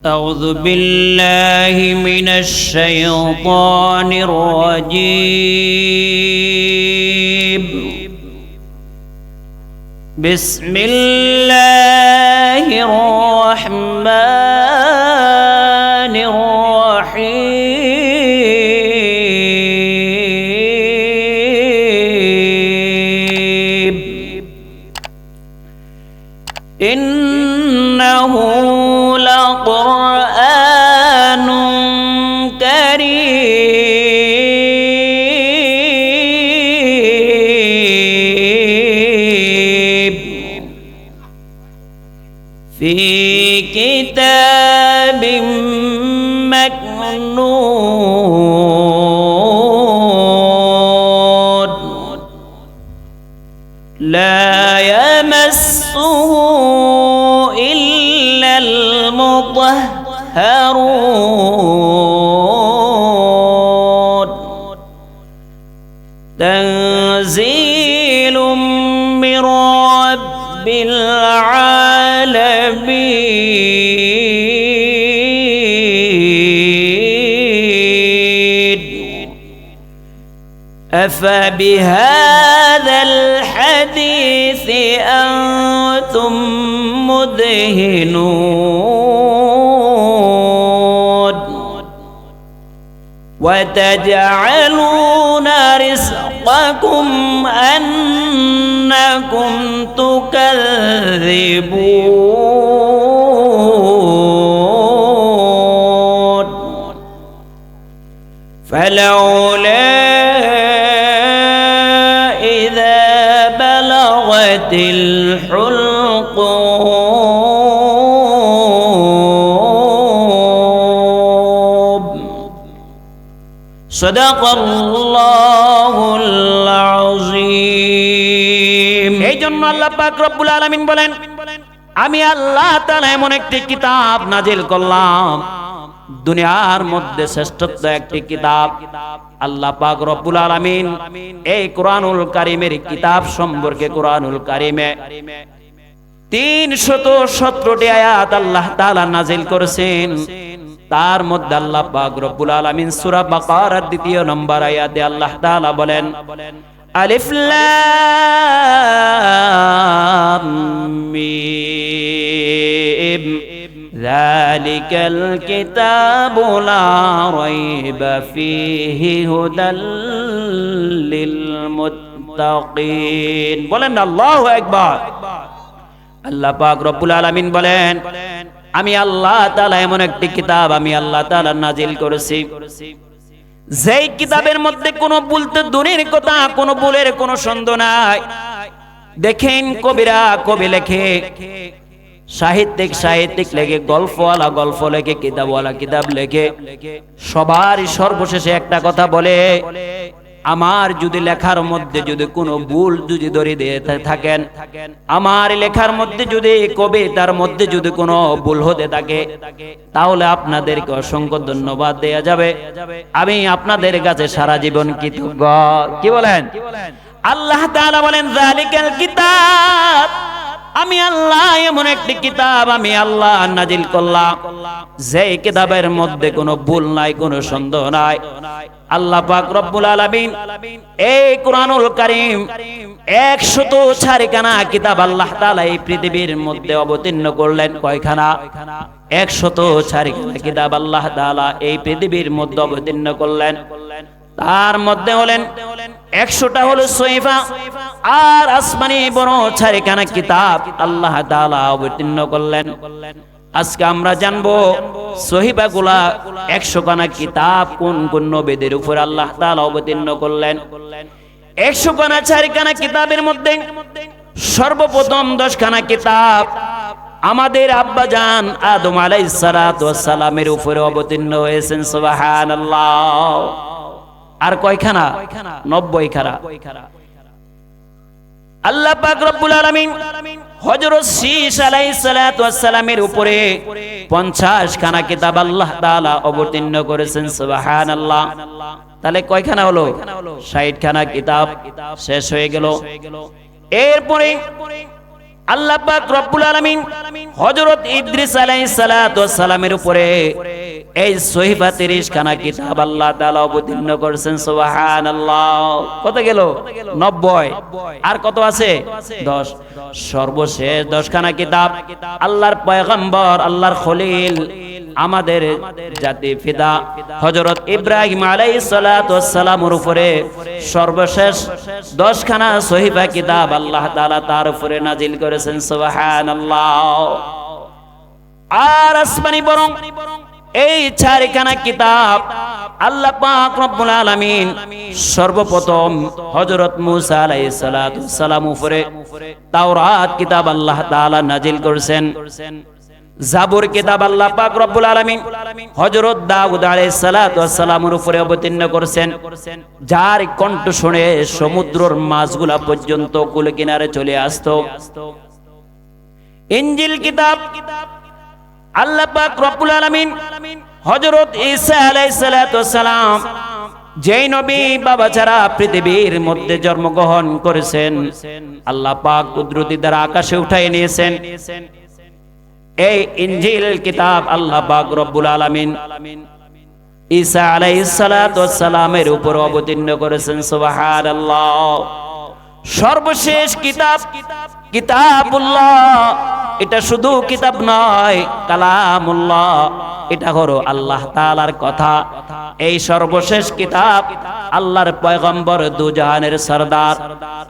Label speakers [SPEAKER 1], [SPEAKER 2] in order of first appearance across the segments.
[SPEAKER 1] أعوذ بالله من الشيطان الرجيم بسم الله الرحمن الرحيم إنه لقرآن كريم في كتاب مكنون لا يمسه إلا المطهرون تنزيل من رب العالمين أفبهذا الحديث أنتم مدهنون وتجعلون رزقكم أنكم تكذبون فلولا إذا بلغت الحلقوم صدق الله العظيم এই জন্য আল্লাহ পাক রব্বুল আলামিন বলেন আমি আল্লাহ তাআলা এমন একটি কিতাব নাজিল করলাম দুনিয়ার মধ্যে শ্রেষ্ঠত্ব একটি কিতাব আল্লাহ পাক রব্বুল আলামিন এই কোরআনুল কারীমের কিতাব সম্পর্কে কোরআনুল কারীমে 317টি আয়াত আল্লাহ তাআলা নাজিল করেছেন তার মধ্যে আল্লাহ পাক রব্বুল আলামিন সূরা বাকারার 2 নম্বর আয়াতে আল্লাহ তাআলা বলেন আলিফ লাম মিম যালিকাল কিতাবু লা রাইবা ফীহি হুদাল লিল মুত্তাকিন বলেন আল্লাহু আকবার আল্লাহ পাক রব্বুল আলামিন বলেন আমি আল্লাহ তাআলা এমন একটি কিতাব আমি আল্লাহ তাআলা নাজিল করেছি যেই কিতাবের মধ্যে কোনো বলতে দূরের কথা কোনো ভুলের কোনো সন্দেহ নাই দেখেন কবিরা কবি লেখে সাহিত্যিক লেখে গল্পওয়ালা গল্প লেখে কিতাবওয়ালা কিতাব লেখে সবার সর্বশেষে একটা কথা বলে আমার যদি লেখার মধ্যে যদি কোনো ভুল যদি ধরে দিয়ে থাকেন আমার লেখার মধ্যে যদি কবিতার মধ্যে যদি কোনো ভুল হতে থাকে তাহলে আপনাদেরকে অসংখ্য ধন্যবাদ দেয়া যাবে আমি আপনাদের কাছে সারা জীবন কৃতজ্ঞ কি বলেন আল্লাহ তাআলা বলেন যালিকাল কিতাব আমি আল্লাহ এমন একটি কিতাব আমি আল্লাহ নাজিল করলাম যে কিতাবের মধ্যে কোনো ভুল নাই কোনো সন্দেহ নাই আল্লাহ পাক রব্বুল আলামিন এই কোরআনুল কারীম 104খানা কিতাব আল্লাহ তাআলা এই পৃথিবীর মধ্যে অবতীর্ণ করলেন কয়খানা 104খানা কিতাব আল্লাহ তাআলা এই পৃথিবীর মধ্যে অবতীর্ণ করলেন তার মধ্যে হলেন 100টা হলো সহিফা আর আসমানি বড় 4খানা কিতাব আল্লাহ তাআলা অবতীর্ণ করলেন আজকে আমরা জানবো সহিফাগুলা 100খানা কিতাব কোন কোন নবীদের উপর আল্লাহ তাআলা অবতীর্ণ করলেন 100খানা 4খানা কিতাবের মধ্যে সর্বপ্রথম 10খানা কিতাব আমাদের আব্বাজান আদম আলাইহিস সালাতু ওয়াস সালামের উপরে অবতীর্ণ হয়েছেন সুবহানাল্লাহ আর কয়খানা 90খানা আল্লাহ পাক রব্বুল আলামিন হযরত শীশ আলাইহিস সালাতু ওয়াস সালামের উপরে 50খানা কিতাব আল্লাহ তাআলা অবতীর্ণ করেছেন সুবহানাল্লাহ তাহলে কয়খানা হলো 60খানা কিতাব শেষ হয়ে গেল এরপরে আল্লাহ পাক রব্বুল আলামিন হযরত ইদ্রিস আলাইহিস সালাতু ওয়াস সালামের উপরে এই সহিফা 30 খানা কিতাব আল্লাহ তাআলা অবতীর্ণ করেছেন। সুবহানাল্লাহ। কত গেল? 90। আর কত আছে? 10। সর্বশেষ 10 খানা কিতাব আল্লাহর পয়গম্বর, আল্লাহর খলিল, আমাদের জাতি ফিদা হযরত ইব্রাহিম আলাইহিস সালাতু ওয়াস সালামের উপরে সর্বশেষ 10 খানা সহিফা কিতাব আল্লাহ তাআলা তার উপরে নাজিল করেছেন। সুবহানাল্লাহ। আর আসমানি বরং এই 4 খানা কিতাব আল্লাহ পাক রব্বুল আলামিন সর্বপ্রথম হযরত মুসা আলাইহিস সালাতু ওয়াস সালাম উপরে তাওরাত কিতাব আল্লাহ তাআলা নাজিল করেছেন। জাবুর কিতাব আল্লাহ পাক রব্বুল আলামিন হযরত দাউদ আলাইহিস সালাতু ওয়াস সালামের উপরে অবতীর্ণ করেছেন, যার কণ্ঠ শুনে সমুদ্রের মাছগুলা পর্যন্ত কুল কিনারে চলে আসতো। ইনজিল কিতাব আল্লাহ পাক রব্বুল আলামিন হযরত ঈসা আলাইহিস সালাতু ওয়াস সালাম, যেই নবী বাবা ছাড়া পৃথিবীর মধ্যে জন্মগ্রহণ করেছেন, আল্লাহ পাক কুদরতি দ্বারা আকাশে উঠায় নিয়েছেন। এই ইনজিল কিতাব আল্লাহ পাক রব্বুল আলামিন ঈসা আলাইহিস সালাতু ওয়াস সালামের উপর অবতীর্ণ করেছেন। সুবহানাল্লাহ। সর্বশেষ কিতাব কিতাবুল্লাহ, এটা শুধু কিতাব নয়, কালামুল্লাহ, এটা হলো আল্লাহ তাআলার কথা। এই সর্বশেষ কিতাব আল্লাহর পয়গম্বর, দুজাহানের সরদার,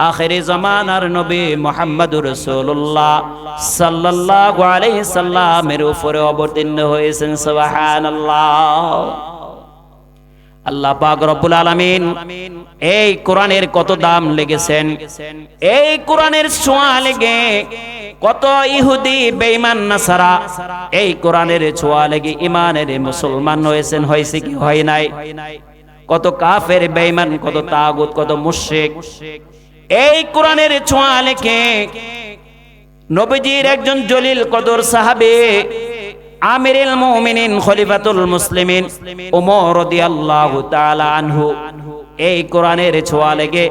[SPEAKER 1] আখিরি জামানার নবী মুহাম্মদুর রাসূলুল্লাহ সাল্লাল্লাহু আলাইহি সাল্লামের উপরে অবতীর্ণ হয়েছেন। সুবহানাল্লাহ। আল্লাহ পাক রব্বুল আলামিন এই কোরআনের কত দাম লেগেছেন, এই কোরআনের ছোঁয়া লেগে কত ইহুদি বেঈমান নাসারা এই কোরআনের ছোঁয়া লেগে ইমানের মুসলমান হয়েছেন, হয়েছে কি হয় নাই? কত কাফের বেঈমান, কত তাগুত, কত মুশরিক এই কোরআনের ছোঁয়া লেগে নবীজির একজন জলিল কদর সাহাবী আমিরুল মুমিনিন খলিফাতুল মুসলিমিন ওমর রাদিয়াল্লাহু তাআলা আনহু, এই কোরআনের ছোঁয়া লেগে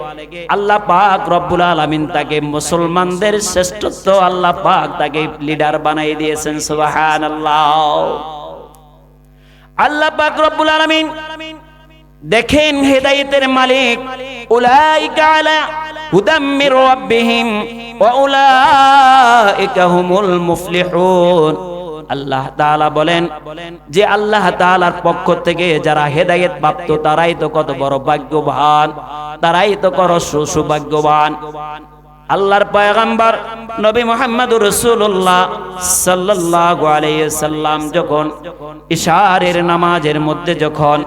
[SPEAKER 1] আল্লাহ পাক রব্বুল আলামিন তাকে মুসলমানদের শ্রেষ্ঠত্ব আল্লাহ পাক তাকে লিডার বানাই দিয়েছেন। সুবহানাল্লাহ। আল্লাহ পাক রব্বুল আলামিন দেখেন হেদায়েতের মালিক, উলাইকা আলা হুদাম মির রাব্বিহিম ওয়া উলাইকা হুমুল মুফলিহুন। আল্লাহ তাআলা বলেন যে আল্লাহ তাআলার পক্ষ থেকে যারা হেদায়েত প্রাপ্ত তারাই তো কত বড় ভাগ্যবান, তারাই তো কত সৌভাগ্যবান। আল্লাহর পয়গম্বর নবী মুহাম্মদুর রাসূলুল্লাহ সাল্লাল্লাহু আলাইহি সাল্লাম যখন ইশারের নামাজের মধ্যে যখন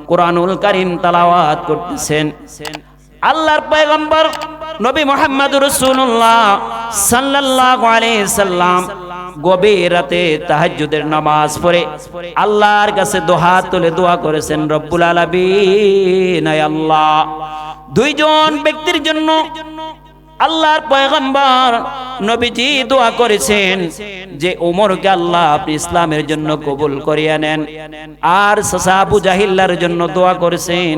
[SPEAKER 1] কোরআনুল কারীম তেলাওয়াত করতেছেন, আল্লাহর পয়গম্বর নবী মুহাম্মদুর রাসূলুল্লাহ সাল্লাল্লাহু আলাইহি সাল্লাম গভীর রাতে তাহাজ্জুদের নামাজ পড়ে আল্লাহর কাছে দুহাত তুলে দোয়া করেছেন, রব্বুল আলামিন, আয় আল্লাহ, দুইজন ব্যক্তির জন্য আল্লাহর পয়গম্বর নবীজি দোয়া করেছেন যে ওমরকে আল্লাহ আপনি ইসলামের জন্য কবুল করিয়া নেন, আর চাচা আবু জাহিল্লার জন্য দোয়া করেছেন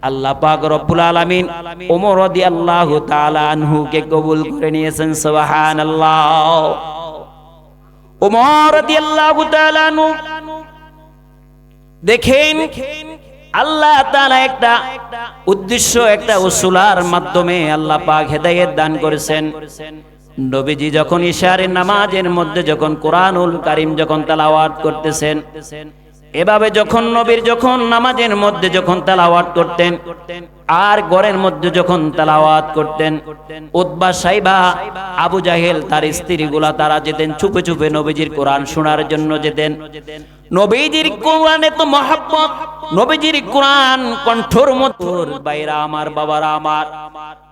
[SPEAKER 1] আল্লাহ পাক রব্বুল আলামিন ওমর রাদিয়াল্লাহু তাআলা আনহুকে কবুল করে নিয়েছেন। সুবহানাল্লাহ। ওমর রাদিয়াল্লাহু তাআলা আনহু দেখেন আল্লাহ তাআলা একটা উদ্দেশ্য, একটা উসুলার মাধ্যমে আল্লাহ পাক হেদায়েত দান করেছেন। নবীজি যখন ইশারের নামাজের মধ্যে যখন কোরআনুল কারীম যখন তেলাওয়াত করতেছেন, এভাবে যখন নবীর যখন নামাজের মধ্যে যখন তেলাওয়াত করতেন আর ঘরের মধ্যে যখন তেলাওয়াত করতেন, উতবা সাইবা আবু জাহেল তার স্ত্রীগুলা তারা যেতেন চুপে চুপে নবীজির কোরআন শোনার জন্য যেতেন। নবীজির কোরআনে তো মহব্বত, নবীজির কোরআন কণ্ঠর মধুর। বাইরা আমার, বাবারা আমার,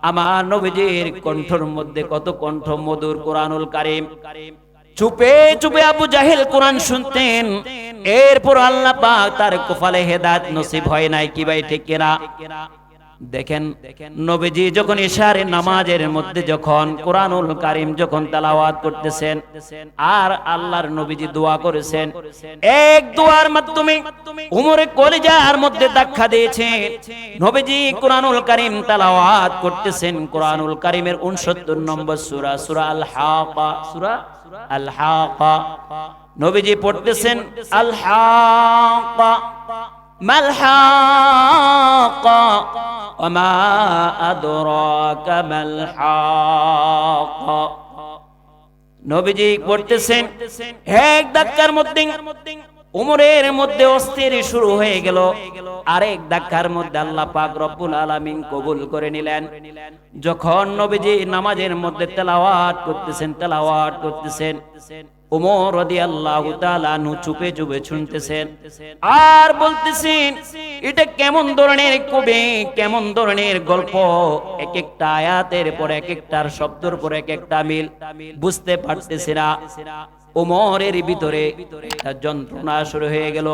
[SPEAKER 1] আমার নবীজির কণ্ঠর মধ্যে কত কণ্ঠ মধুর কোরআনুল কারীম। চুপে চুপে আবু জাহেল কোরআন শুনতেন, এরপর আল্লাহ পাক তার কপালে হেদায়েত নসিব হয় নাই। কি ভাই ঠিক কিনা? দেখেন নবীজি যখন ইশারে নামাজের মধ্যে যখন কোরআনুল কারীম যখন তেলাওয়াত করতেছেন আর আল্লাহর নবীজি দোয়া করেছেন, এক দোয়ার মাধ্যমে উমরে কলিজার মধ্যে ধাক্কা দিয়েছে। নবীজি কোরআনুল কারীম তেলাওয়াত করতেছেন, কোরআনুল কারীমের 69 নম্বর সূরা, সূরা আল হাকা, সূরা আল হাকা। নবীজি পড়তেছেন আল হাকা মাল হাকা ওয়া মা আদরাকা মাল হাকা। নবীজি পড়তেছেন, এক ধাক্কার মধ্যে উমরের মধ্যে অস্থির শুরু হয়ে গেল, আরেক ধাক্কার মধ্যে আল্লাহ পাক রব্বুল আলামিন কবুল করে নিলেন। যখন নবীজি নামাজের মধ্যে তেলাওয়াত করতেছেন, উমর রাদিয়াল্লাহু তাআলা আনহু চুপে চুপে শুনতেছেন আর বলতেছেন, এটা কেমন ধরনের কবি, কেমন ধরনের গল্প, এক একটা আয়াতের পর এক একটার শব্দের পর এক একটা মিল, বুঝতে পারতেছি না। উমরের ভিতরে একটা যন্ত্রণা শুরু হয়ে গেল।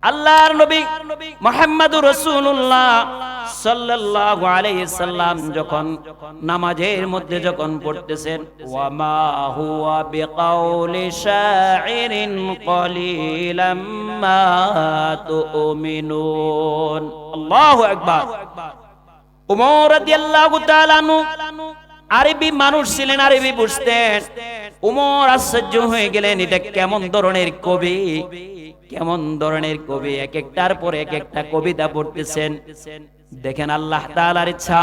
[SPEAKER 1] আল্লাহর নবী মুহাম্মদুর রাসূলুল্লাহ সাল্লাল্লাহু আলাইহি সাল্লাম যখন নামাজের মধ্যে যখন পড়তেছেন, ওয়া মা হুয়া বিকাউলি শাইরিন কলিলাম মা তুমিনুন। আল্লাহু আকবার। উমর রাদিয়াল্লাহু তাআলা আনহু আরবি মানুষ ছিলেন, আরবি বুঝতেন। উমর আশ্চর্য হয়ে গেলেন, এটা কেমন ধরনের কবি, কেমন ধরনের কবি, এক একটার পর এক একটা কবিতা পড়তেছেন। দেখেন আল্লাহ তাআলার ইচ্ছা।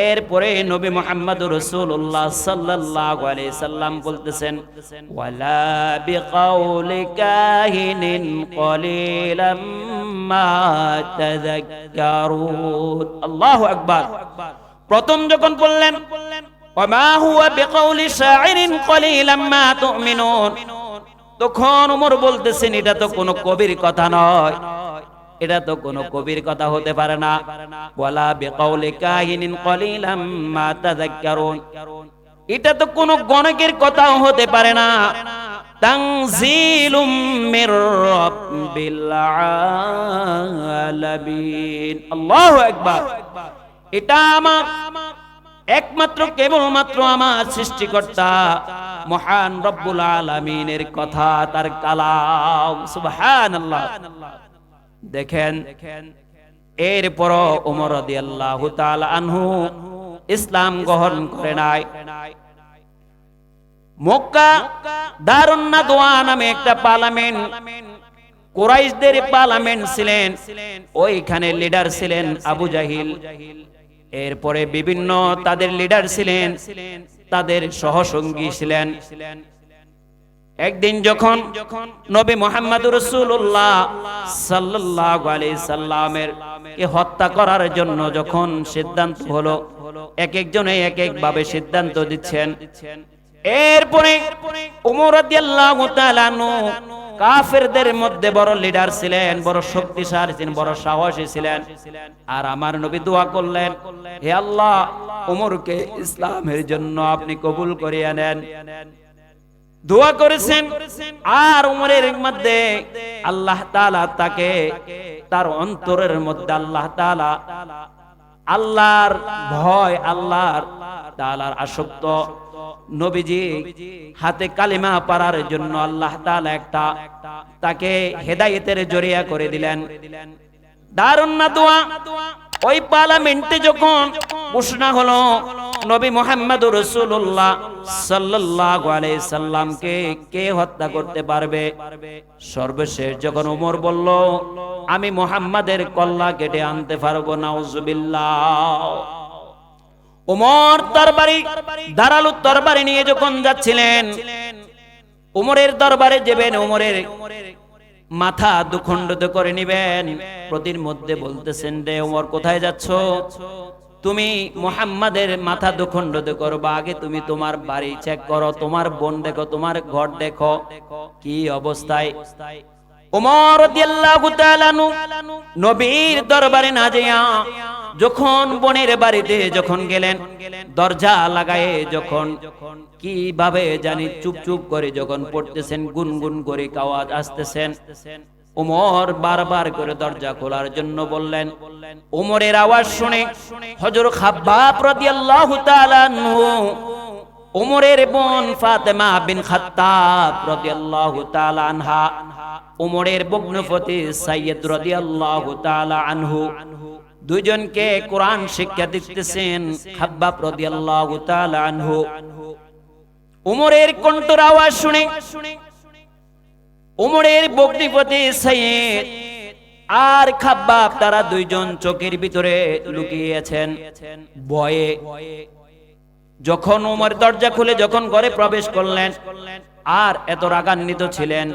[SPEAKER 1] এরপরে নবী মুহাম্মদুর রাসূলুল্লাহ সাল্লাল্লাহু আলাইহি সাল্লাম বলতেছেন, ওয়ালা বিকাউলি কাহিনিন কলিলাম মা তাযাক্কারুন। আল্লাহু আকবার। প্রথম যখন বললেন ওয়া মা হুয়া বিকাউলি শাইরিন কলিলাম মা তুমিনুন, তখন ওমর বলতেছেন, এটা তো কোনো কবির কথা নয়, এটা তো কোনো কবির কথা হতে পারে না। ওয়ালা বিকাউলি কাহিনিন কলিলাম মা তাযাক্কারুন, এটা তো কোনো গণকের কথাও হতে পারে না। তানজিলুম মির রাব্বিল আলামিন। আল্লাহু আকবার। এটা আমার একমাত্র কেবলমাত্র আমার সৃষ্টিকর্তা মহান রব্বুল আলামিনের কথা, তার কালাম। সুবহানাল্লাহ। দেখেন এরপর ওমর রাদিয়াল্লাহু তাআলা আনহু ইসলাম গ্রহণ করে নাই। মক্কা দারুন নাদওয়া নামে একটা পার্লামেন্ট, কুরাইশদের পার্লামেন্ট ছিলেন, ওইখানে লিডার ছিলেন আবু জাহিল। এরপরে বিভিন্ন তাদের লিডার ছিলেন, তাদের সহসঙ্গী ছিলেন। একদিন যখন নবী মুহাম্মদুর রাসূলুল্লাহ সাল্লাল্লাহু আলাইহি সাল্লামের কে হত্যা করার জন্য যখন সিদ্ধান্ত হলো, এক একজনে এক এক ভাবে সিদ্ধান্ত দিচ্ছেন। এরপরে ওমর রাদিয়াল্লাহু তাআলা আনহু কাফেরদের মধ্যে বড় লিডার ছিলেন, বড় শক্তিশালী ছিলেন, বড় সাহসী ছিলেন। আর আমার নবী দোয়া করলেন, হে আল্লাহ, ওমরকে ইসলামের জন্য আপনি কবুল করিয়ে নেন। দোয়া করেছেন। আর ওমরের মধ্যে আল্লাহ তাআলা তাকে, তার অন্তরের মধ্যে আল্লাহ তাআলা আল্লাহর ভয়, আল্লাহ তাআলার আসক্ত, নবীজি হাতে কালিমা পড়ার জন্য আল্লাহ তাআলা একটা তাকে হেদায়েতের জরিয়া করে দিলেন। দারুন নাদওয়া ওই পার্লামেন্টে যখন ঘোষণা হলো নবী মুহাম্মদুর রাসূলুল্লাহ সাল্লাল্লাহু আলাইহি সাল্লামকে কে হত্যা করতে পারবে, সর্বশেষ যখন ওমর বলল, আমি মুহাম্মাদের কল্লা কেটে আনতে পারবো, নাউজুবিল্লাহ। ওমর তরবারি, ধারালো তরবারি নিয়ে যখন যাচ্ছিলেন, ওমরের দরবারে যাবেন, ওমরের মাথা দুখণ্ডিত করে নিবেন, প্রতির মধ্যে বলতেছেন, রে ওমর কোথায় যাচ্ছ? তুমি মুহাম্মাদের মাথা দুখণ্ডিত করবা, আগে তুমি তোমার বাড়ি চেক করো, তোমার বোন দেখো, তোমার ঘর দেখো কি অবস্থায়। ওমর রাদিয়াল্লাহু তাআলা নবীর দরবারে না যাইয়া যখন বোনের বাড়িতে যখন গেলেন, দরজা লাগায়ে যখন কিভাবে জানি চুপ চুপ করে যখন পড়তেছেন, গুনগুন করে আওয়াজ আসতেছেন, ওমর বারবার করে দরজা খোলার জন্য বললেন। ওমরের আওয়াজ শুনে হযরত খাব্বাব রাদিয়াল্লাহু তাআলা আনহু ওমরের বোন ফাতেমা বিন খাত্তাব রাদিয়াল্লাহু তাআলা আনহা, ওমরের ভগ্নিপতি সাইয়্যিদ রাদিয়াল্লাহু তাআলা আনহু, দুইজনকে কোরআন শিক্ষা দিতেছেন খাব্বাব রাদিয়াল্লাহু তাআলা আনহু। ওমরের কণ্ঠের আওয়াজ শুনে ওমরের ভগ্নিপতি সাইয়্যিদ আর খাব্বাব তারা দুইজন চোখের ভিতরে লুকিয়েছেন ভয়ে। যখন ওমর দরজা খুলে যখন ঘরে প্রবেশ করলেন আর এত রাগান্বিত ছিলেন,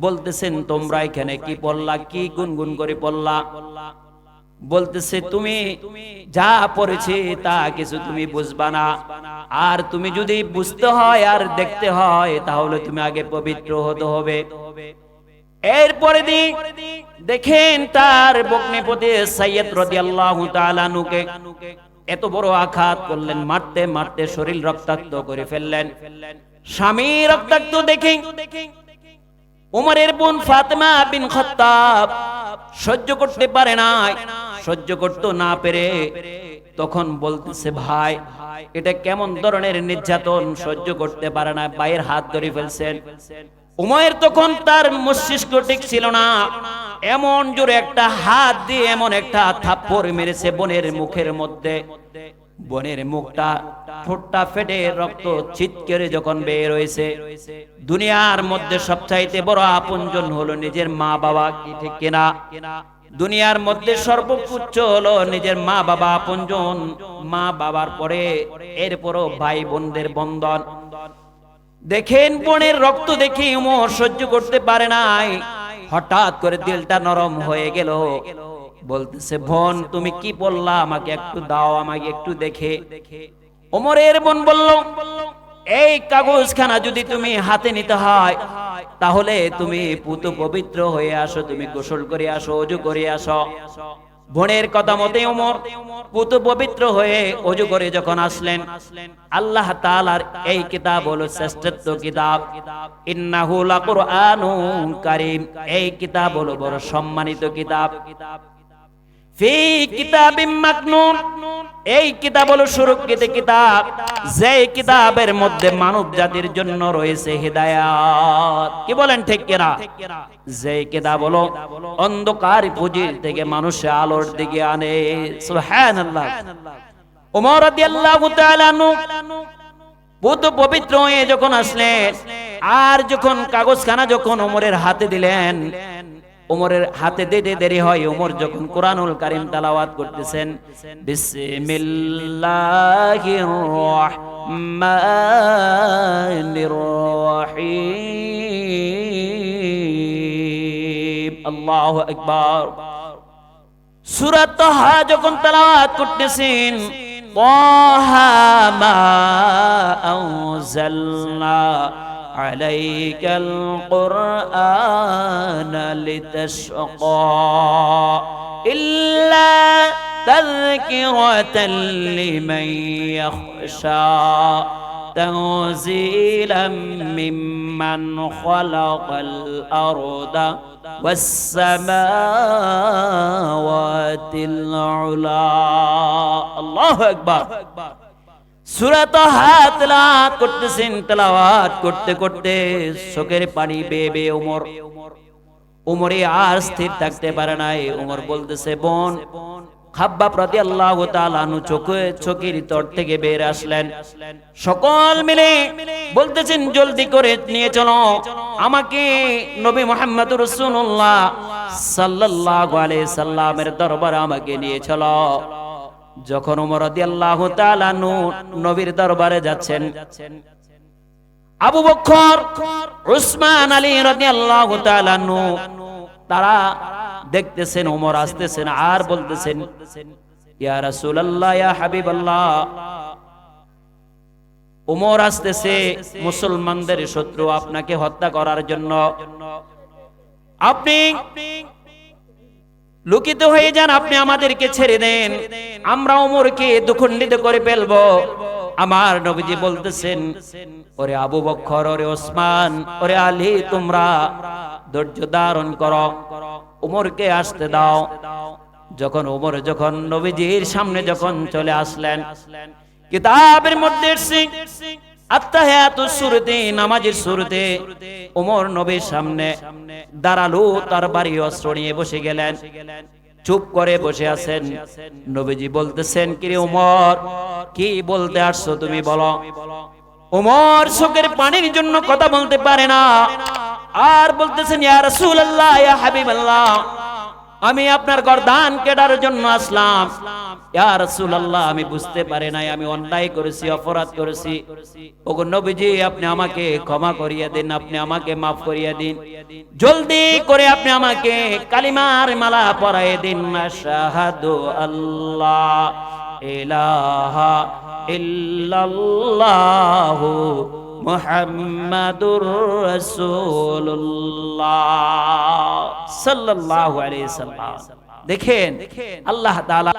[SPEAKER 1] বলতেছেন তোমরা এখানে কি পড়লা, কি গুনগুন করে পড়লা? বলতেছে তুমি যা পড়েছি তা কিছু তুমি বুঝবা না, আর তুমি যদি বুঝতে হয় আর দেখতে হয় তাহলে তুমি আগে পবিত্র হতে হবে। এরপরে দেখেন তার ভগ্নিপতি সাইয়্যিদ রাদিয়াল্লাহু তাআলা আনহুকে এত বড় আঘাত করলেন, মারতে মারতে শরীর রক্তাক্ত করে ফেললেন। স্বামী রক্তাক্ত দেখে ওমরের বোন ফাতেমা বিন খাত্তাব সহ্য করতে পারে না। সহ্য করতে না পেরে তখন বলতেছে ভাই এটা কেমন ধরনের নির্যাতন, সহ্য করতে পারে না, ভাইয়ের হাত ধরে ফেলছেন। উমর তখন তার মস্তিষ্ক ঠিক ছিল না, এমন জোরে একটা হাত দিয়ে এমন একটা থাপ্পড় মেরেছে বোনের মুখের মধ্যে। বোনের মুখটা ঠোঁটটা ফেটে রক্ত ছিটকে যখন বের হয়েছে। দুনিয়ার মধ্যে সবচাইতে বড় আপনজন হলো নিজের মা বাবা, কি ঠিক কিনা? দুনিয়ার মধ্যে সর্বোচ্চ হলো নিজের মা বাবা আপনজন, মা বাবার পরে এরপরও ভাই বোনদের বন্ধন। দেখেন বোনের রক্ত দেখে ওমর সহ্য করতে পারে নাই, হঠাৎ করে দিলটা নরম হয়ে গেল। বলতেছে বোন তুমি কি বললা, আমাকে একটু দাও, আমাকে একটু দেখে। ওমরের বোন বলল এই কাগজখানা যদি তুমি হাতে নিতে হয় তাহলে তুমি পুত পবিত্র হয়ে আসো, তুমি গোসল করে আসো, ওযু করে আসো। বোনের কথা মতে ওমর পুত পবিত্র হয়ে ওযু করে যখন আসলেন, আল্লাহ তাআলার এই কিতাব হলো শ্রেষ্ঠত্ব কিতাব, ইন্নাহু লাকুরআনুন কারীম, এই কিতাব হলো বড় সম্মানিত কিতাব। ফি কিতাবিম মাকনুন, এই কিতাব হলো সুরক্ষিত কিতাব, যেই কিতাবের মধ্যে মানব জাতির জন্য রয়েছে হিদায়াত। কি বলেন ঠিক কিনা? যেই কিতাব হলো অন্ধকার পুঁজির থেকে মানুষের আলোর দিকে আনে। সুবহানাল্লাহ। ওমর রাদিয়াল্লাহু তাআলা আনহু পুত পবিত্র হয়ে যখন আসলেন আর যখন কাগজখানা যখন ওমরের হাতে দিলেন, ওমরের হাতে দিতে দেরি হয়। ওমর যখন কোরআনুল কারীম তেলাওয়াত করতেছেন, বিসমিল্লাহির রহমানির রহিম, আল্লাহু আকবার। সূরা তাহা যখন তেলাওয়াত করতেছেন, তাহা মা আনজালনা عليك القرآن لتشقى إلا تذكرة لمن يخشى تنزيلا ممن خلق الأرض والسماوات العلى الله أكبر সূরা তাহা তেলাওয়াত করতেছেন, তেলাওয়াত করতে করতে চোখের পানি বেয়ে বেয়ে ওমরে আর স্থির থাকতে পারে নাই। ওমর বলতেছে বোন খাব্বাব রাদিয়াল্লাহু তাআলা আনহু চোখের তর থেকে বের আসলেন। সকল মিলে বলতেছেন জলদি করে নিয়ে চলো আমাকে নবী মুহাম্মদুর রাসূলুল্লাহ সাল্লাল্লাহু আলাইহি সাল্লামের দরবারে আমাকে নিয়ে চলো। যখন ওমর রাদিয়াল্লাহু তাআলা আনহু নবীর দরবারে যাচ্ছেন, আবু বকর, উসমান, আলী রাদিয়াল্লাহু তাআলা আনহু তারা দেখতেছেন ওমর আসতেছেন আর বলতেছেন ইয়া রাসূলুল্লাহ, ইয়া হাবিবাল্লাহ, ওমর আসতেছে মুসলমানদের শত্রু আপনাকে হত্যা করার জন্য, আপনি লুকিত হয়ে যান, আপনি আমাদেরকে ছেড়ে দেন, আমরা ওমরকে দুখণ্ডিত করে ফেলবো, আমার নবীজি বলতেছেন, ওরে আবু বকর, ওরে ওসমান, ওরে আলী, তোমরা ধৈর্য ধারণ করো, উমরকে আসতে দাও। যখন উমর যখন নবীজির সামনে যখন চলে আসলেন, কিতাবের মধ্যে আত্তাহিয়াতুস শুরুতে, নামাজের শুরুতে উমর নবীর সামনে দাঁড়ালো, তার বাড়ি অস্ত্র নিয়ে বসে গেলেন, চুপ করে বসে আছেন। নবীজি বলতেছেন, কিরে উমর, কি বলতে আসছো তুমি, বলো। উমর চোখের পানির জন্য কথা বলতে পারে না, আর বলতেছেন, ইয়া রাসূলুল্লাহ, ইয়া হাবিবাল্লাহ, আমি আপনার গর্দান কেটার জন্য আসলাম। ইয়া রাসূলুল্লাহ, আমি বুঝতে পারি নাই, আমি অন্যায় করেছি, অপরাধ করেছি। ওগো নবীজি, আপনি আমাকে ক্ষমা করিয়ে দিন, আপনি আমাকে মাফ করিয়ে দিন, জলদি করে আপনি আমাকে কালিমার মালা পরায়ে দিন। আশহাদু আল্লাহ ইলাহা ইল্লাল্লাহু মুহাম্মাদুর রাসূলুল্লাহ সাল্লাল্লাহু আলাইহি সাল্লাম। দেখেন আল্লাহ তাআলা